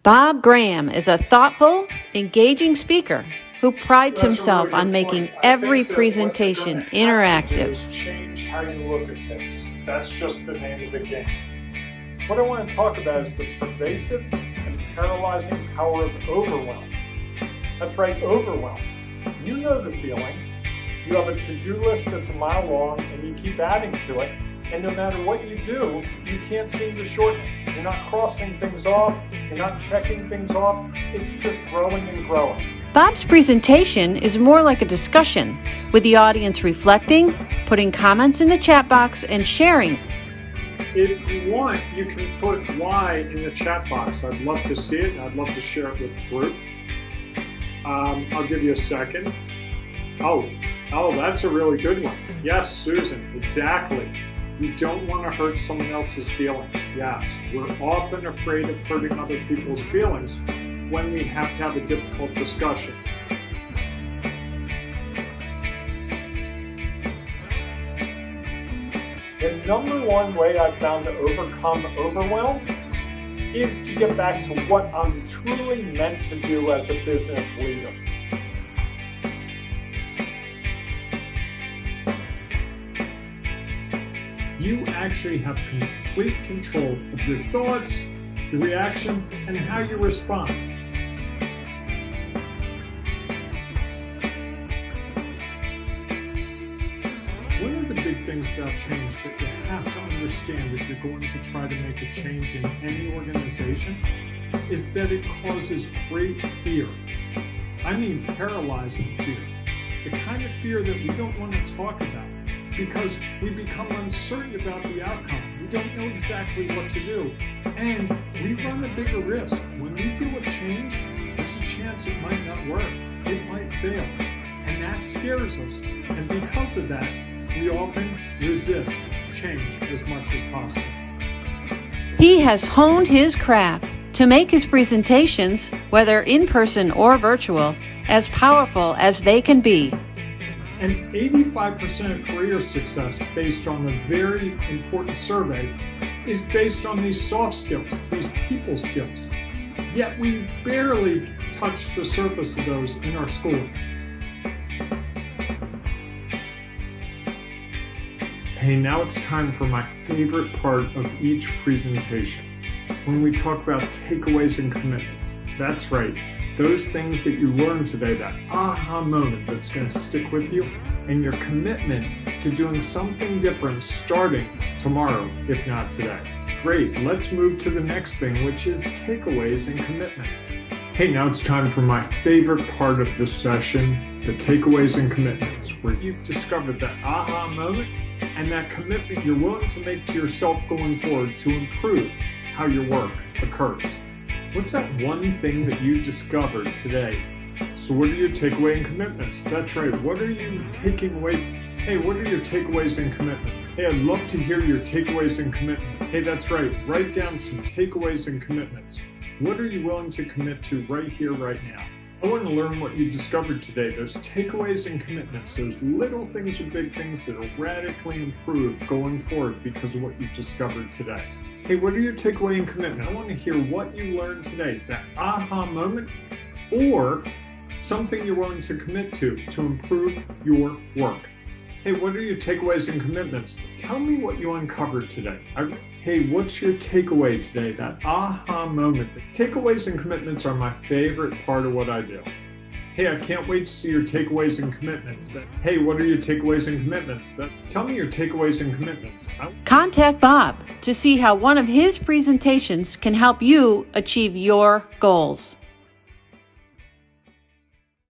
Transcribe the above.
Bob Graham is a thoughtful, engaging speaker who prides himself on making every presentation interactive. Is change how you look at things. That's just the name of the game. What I want to talk about is the pervasive and paralyzing power of overwhelm. That's right, overwhelm. You know the feeling. You have a to-do list that's a mile long and you keep adding to it, and no matter what you do, you can't seem to shorten it. You're not crossing things off, you're not checking things off, it's just growing and growing. Bob's presentation is more like a discussion, with the audience reflecting, putting comments in the chat box, and sharing. If you want, you can put why in the chat box. I'd love to see it, and I'd love to share it with the group. I'll give you a second. Oh, that's a really good one. Yes, Susan, exactly. You don't want to hurt someone else's feelings. Yes, we're often afraid of hurting other people's feelings when we have to have a difficult discussion. The number one way I've found to overcome overwhelm is to get back to what I'm truly meant to do as a business leader. You actually have complete control of your thoughts, your reaction, and how you respond. One of the big things about change that you have to understand if you're going to try to make a change in any organization is that it causes great fear. I mean paralyzing fear. The kind of fear that we don't want to talk about, because we become uncertain about the outcome. We don't know exactly what to do. And we run a bigger risk. When we do a change, there's a chance it might not work. It might fail. And that scares us. And because of that, we often resist change as much as possible. He has honed his craft to make his presentations, whether in person or virtual, as powerful as they can be. And 85% of career success, based on a very important survey, is based on these soft skills, these people skills. Yet we barely touch the surface of those in our schooling. Hey, now it's time for my favorite part of each presentation, when we talk about takeaways and commitments. That's right. Those things that you learned today, that aha moment that's going to stick with you, and your commitment to doing something different starting tomorrow, if not today. Great, let's move to the next thing, which is takeaways and commitments. Hey, now it's time for my favorite part of this session, the takeaways and commitments, where you've discovered that aha moment and that commitment you're willing to make to yourself going forward to improve how your work occurs. What's that one thing that you discovered today? So what are your takeaway and commitments? That's right. What are you taking away? Hey, what are your takeaways and commitments? Hey, I'd love to hear your takeaways and commitments. Hey, that's right. Write down some takeaways and commitments. What are you willing to commit to right here, right now? I want to learn what you discovered today. Those takeaways and commitments, those little things or big things that will radically improve going forward because of what you discovered today. Hey, what are your takeaway and commitment? I want to hear what you learned today, that aha moment, or something you're willing to commit to improve your work. Hey, what are your takeaways and commitments? Tell me what you uncovered today. Hey, what's your takeaway today, that aha moment? Takeaways and commitments are my favorite part of what I do. Hey, I can't wait to see your takeaways and commitments. Hey, what are your takeaways and commitments? Tell me your takeaways and commitments. Contact Bob to see how one of his presentations can help you achieve your goals.